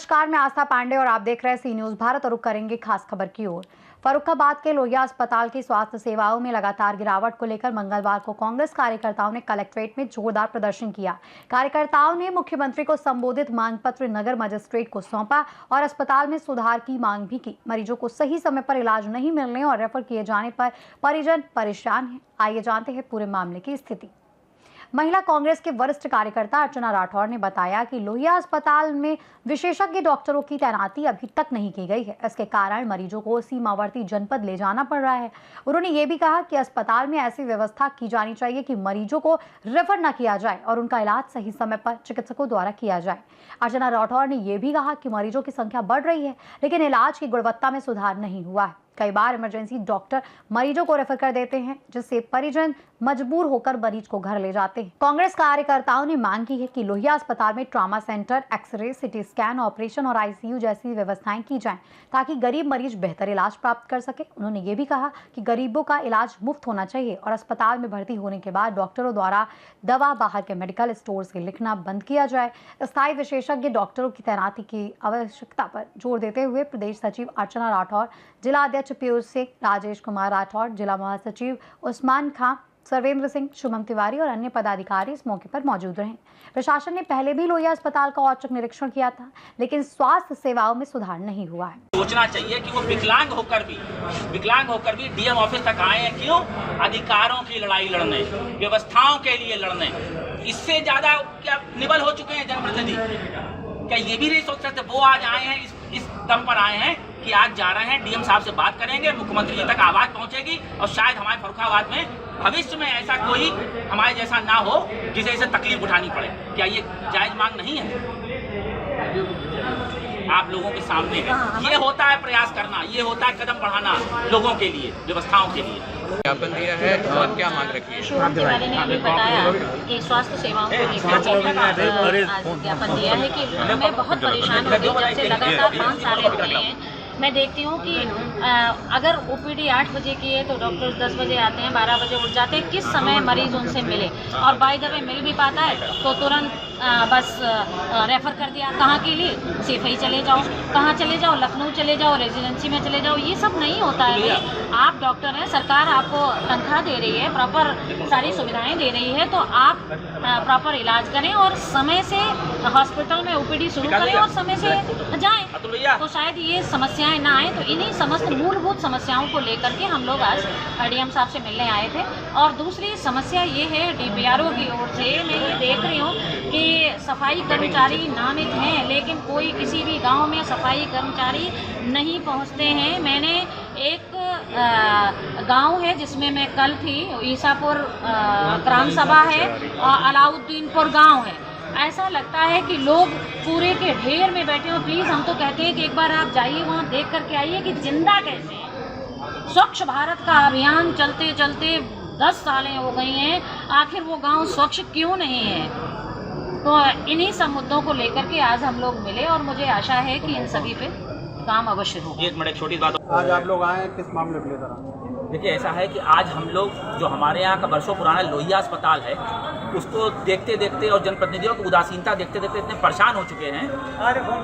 नमस्कार, मैं आस्था पांडे और आप देख रहे हैं सी न्यूज भारत और रुक करेंगे खास खबर की ओर। फर्रुखाबाद के लोहिया अस्पताल की स्वास्थ्य सेवाओं में लगातार गिरावट को लेकर मंगलवार को कांग्रेस कार्यकर्ताओं ने कलेक्ट्रेट में जोरदार प्रदर्शन किया। कार्यकर्ताओं ने मुख्यमंत्री को संबोधित मांग पत्र नगर मजिस्ट्रेट को सौंपा और अस्पताल में सुधार की मांग भी की। मरीजों को सही समय पर इलाज नहीं मिलने और रेफर किए जाने पर परिजन परेशान हैं। आइए जानते हैं पूरे मामले की स्थिति। महिला कांग्रेस के वरिष्ठ कार्यकर्ता अर्चना राठौर ने बताया कि लोहिया अस्पताल में विशेषज्ञ डॉक्टरों की तैनाती अभी तक नहीं की गई है। इसके कारण मरीजों को सीमावर्ती जनपद ले जाना पड़ रहा है। उन्होंने ये भी कहा कि अस्पताल में ऐसी व्यवस्था की जानी चाहिए कि मरीजों को रेफर न किया जाए और उनका इलाज सही समय पर चिकित्सकों द्वारा किया जाए। अर्चना राठौर ने यह भी कहा कि मरीजों की संख्या बढ़ रही है, लेकिन इलाज की गुणवत्ता में सुधार नहीं हुआ है। कई बार इमरजेंसी डॉक्टर मरीजों को रेफर कर देते हैं, जिससे परिजन मजबूर होकर मरीज को घर ले जाते हैं। कांग्रेस कार्यकर्ताओं ने मांग की है कि लोहिया अस्पताल में trauma centre, x ray, CT scan, operation और आईसीयू जैसी व्यवस्थाएं की जाएं, ताकि गरीब मरीज बेहतर इलाज प्राप्त कर सके। उन्होंने ये भी कहा कि गरीबों का इलाज मुफ्त होना चाहिए और अस्पताल में भर्ती होने के बाद डॉक्टरों द्वारा दवा बाहर के मेडिकल स्टोर से लिखना बंद किया जाए। स्थायी विशेषज्ञ डॉक्टरों की तैनाती की आवश्यकता पर जोर देते हुए प्रदेश सचिव अर्चना राठौर, जिला अध्यक्ष पीयूष सिंह, राजेश कुमार राठौर, जिला महासचिव उस्मान खां, सर्वेंद्र सिंह, शुभम तिवारी और अन्य पदाधिकारी इस मौके पर मौजूद रहे। प्रशासन ने पहले भी लोहिया अस्पताल का औचक निरीक्षण किया था, लेकिन स्वास्थ्य सेवाओं में सुधार नहीं हुआ है। सोचना चाहिए कि वो विकलांग होकर भी डीएम ऑफिस तक आए हैं। क्यों? अधिकारों की लड़ाई लड़ने, व्यवस्थाओं के लिए लड़ने। इससे ज्यादा क्या निबल हो चुके हैं जनप्रतिनिधि? क्या ये भी नहीं सोच सकते? वो आज आए हैं, इस दम पर आए हैं कि आज जा रहे हैं, डीएम साहब से बात करेंगे, मुख्यमंत्री जी तक आवाज पहुंचेगी और शायद हमारे फर्रुखाबाद में भविष्य में ऐसा कोई हमारे जैसा ना हो जिसे इसे तकलीफ उठानी पड़े। क्या ये जायज मांग नहीं है? आप लोगों के सामने ये होता है प्रयास करना, ये होता है कदम बढ़ाना लोगों के लिए, व्यवस्थाओं के लिए। ज्ञापन दिया है और क्या मांग रखी है? शुभम तिवारी ने भी बताया कि स्वास्थ्य सेवाओं को लेकर आज ज्ञापन दिया है कि मैं बहुत परेशान हो गई जब से लगातार 5 साल हो गए हैं। मैं देखती हूँ कि अगर ओपीडी 8 बजे की है तो डॉक्टर्स 10 बजे आते हैं, 12 बजे उठ जाते हैं। किस समय मरीज उनसे मिले, और बाय द वे मिल भी पाता है तो तुरंत बस रेफर कर दिया। कहाँ के लिए? सिफई चले जाओ, कहाँ चले जाओ, लखनऊ चले जाओ, रेजिडेंसी में चले जाओ। ये सब नहीं होता है। आप डॉक्टर हैं, सरकार आपको तनख्वाह दे रही है, प्रॉपर सारी सुविधाएं दे रही है, तो आप प्रॉपर इलाज करें और समय से हॉस्पिटल में ओपीडी शुरू करें और समय से जाएं, तो शायद ये समस्याएं ना आए। तो इन्हीं समस्त मूलभूत समस्याओं को लेकर के हम लोग आज डीएम साहब से मिलने आए थे। और दूसरी समस्या ये है डीपीआरओ की ओर से, मैं ये देख रही हूँ कि सफाई कर्मचारी नामित हैं, लेकिन कोई किसी भी गांव में सफाई कर्मचारी नहीं पहुंचते हैं। मैंने एक गांव है जिसमें मैं कल थी, ईसापुर ग्राम सभा है और अलाउद्दीनपुर गांव है। ऐसा लगता है कि लोग पूरे के ढेर में बैठे हो। प्लीज़ हम तो कहते हैं कि एक बार आप जाइए, वहाँ देख करके आइए कि जिंदा कैसे है। स्वच्छ भारत का अभियान चलते चलते 10 सालें हो गई हैं, आखिर वो गांव स्वच्छ क्यों नहीं है? तो इन्हीं सब मुद्दों को लेकर के आज हम लोग मिले और मुझे आशा है कि इन सभी पे काम अवश्य होगा। एक मिनट, छोटी बात। आज आप लोग आए किस मामले को लेकर? देखिए, ऐसा है कि आज हम लोग जो हमारे यहाँ का वर्षों पुराना लोहिया अस्पताल है, उसको देखते देखते और जनप्रतिनिधियों की उदासीनता देखते देखते इतने परेशान हो चुके हैं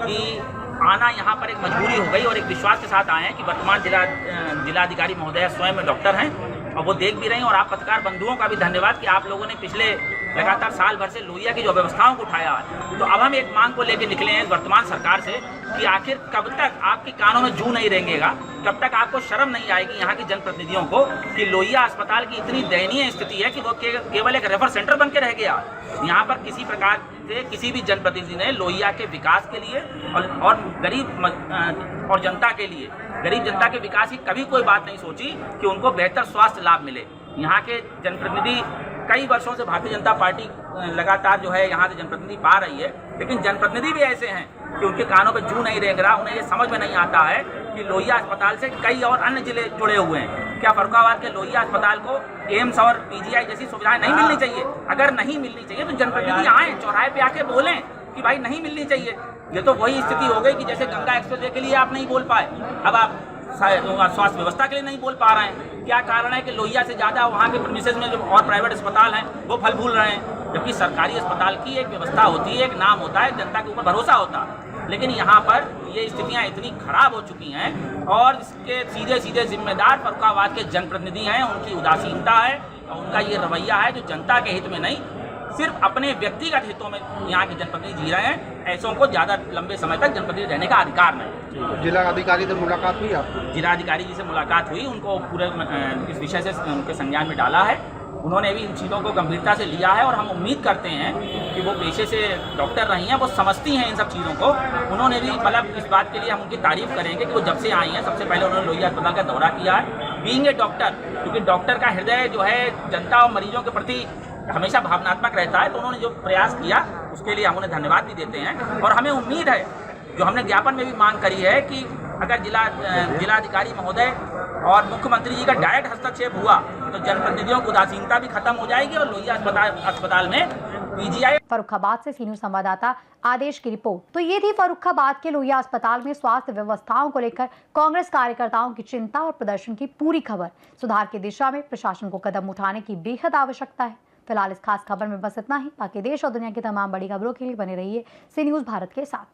कि आना यहाँ पर एक मजबूरी हो गई और एक विश्वास के साथ आए हैं कि वर्तमान जिलाधिकारी महोदय स्वयं में डॉक्टर हैं और वो देख भी रहे हैं। और आप पत्रकार बंधुओं का भी धन्यवाद कि आप लोगों ने पिछले लगातार साल भर से लोहिया की जो व्यवस्थाओं को उठाया है। तो अब हम एक मांग को लेकर निकले हैं वर्तमान सरकार से कि आखिर कब तक आपके कानों में जू नहीं रेंगेगा, कब तक आपको शर्म नहीं आएगी यहाँ के जनप्रतिनिधियों को कि लोहिया अस्पताल की इतनी दयनीय स्थिति है कि वो केवल एक रेफर सेंटर बन के रह गया। यहाँ पर किसी प्रकार से किसी भी जनप्रतिनिधि ने लोहिया के विकास के लिए और गरीब और जनता के लिए, गरीब जनता के विकास की कभी कोई बात नहीं सोची कि उनको बेहतर स्वास्थ्य लाभ मिले। यहाँ के जनप्रतिनिधि कई वर्षों से भारतीय जनता पार्टी लगातार जो है यहाँ से जनप्रतिनिधि पा रही है, लेकिन जनप्रतिनिधि भी ऐसे हैं कि उनके कानों पे जू नहीं रेंग रहा। उन्हें ये समझ में नहीं आता है कि लोहिया अस्पताल से कई और अन्य जिले जुड़े हुए हैं। क्या फर्रुखाबाद के लोहिया अस्पताल को एम्स और पीजीआई जैसी सुविधाएं नहीं मिलनी चाहिए? अगर नहीं मिलनी चाहिए तो जनप्रतिनिधि आए, चौराहे पे आके बोलें कि भाई नहीं मिलनी चाहिए। ये तो वही स्थिति हो गई कि जैसे गंगा एक्सप्रेसवे के लिए आप नहीं बोल पाए, अब आप स्वास्थ्य व्यवस्था के लिए नहीं बोल पा रहे हैं। क्या कारण है कि लोहिया से ज़्यादा वहाँ के प्रीमिसेस में जो और प्राइवेट अस्पताल हैं वो फल फूल रहे हैं, जबकि सरकारी अस्पताल की एक व्यवस्था होती है, एक नाम होता है, जनता के ऊपर भरोसा होता है। लेकिन यहाँ पर ये स्थितियाँ इतनी खराब हो चुकी हैं और इसके सीधे सीधे जिम्मेदार फर्रुखाबाद के जनप्रतिनिधि हैं, उनकी उदासीनता है और उनका ये रवैया है जो जनता के हित में नहीं, सिर्फ अपने व्यक्तिगत हितों में यहाँ के जनप्रतिनिधि जी रहे हैं। ऐसों को ज़्यादा लंबे समय तक जनप्रतिनिधि रहने का अधिकार नहीं। जिला अधिकारी से मुलाकात हुई आपकी? जिलाधिकारी जी से मुलाकात हुई, उनको पूरे इस विषय से उनके संज्ञान में डाला है। उन्होंने भी इन चीज़ों को गंभीरता से लिया है और हम उम्मीद करते हैं कि वो पेशे से डॉक्टर रही हैं, वो समझती हैं इन सब चीज़ों को। उन्होंने भी मतलब इस बात के लिए हम उनकी तारीफ करेंगे कि वो जब से आई हैं सबसे पहले उन्होंने लोहिया अस्पताल का दौरा किया है, बीइंग ए डॉक्टर, क्योंकि डॉक्टर का हृदय जो है जनता और मरीजों के प्रति हमेशा भावनात्मक रहता है। तो उन्होंने जो प्रयास किया उसके लिए हम उन्हें धन्यवाद भी देते हैं और हमें उम्मीद है, जो हमने ज्ञापन में भी मांग करी है, कि अगर जिलाधिकारी महोदय और मुख्यमंत्री जी का डायरेक्ट हस्तक्षेप हुआ तो जनप्रतिनिधियों की उदासीनता भी खत्म हो जाएगी और लोहिया अस्पताल में पीजीआई। फर्रुखाबाद से सीनियर संवाददाता आदेश की रिपोर्ट। तो ये थी फर्रुखाबाद के लोहिया अस्पताल में स्वास्थ्य व्यवस्थाओं को लेकर कांग्रेस कार्यकर्ताओं की चिंता और प्रदर्शन की पूरी खबर। सुधार की दिशा में प्रशासन को कदम उठाने की बेहद आवश्यकता है। फिलहाल इस खास खबर में बस इतना ही। बाकी देश और दुनिया की तमाम बड़ी खबरों के लिए बने रहिए सी न्यूज़ भारत के साथ।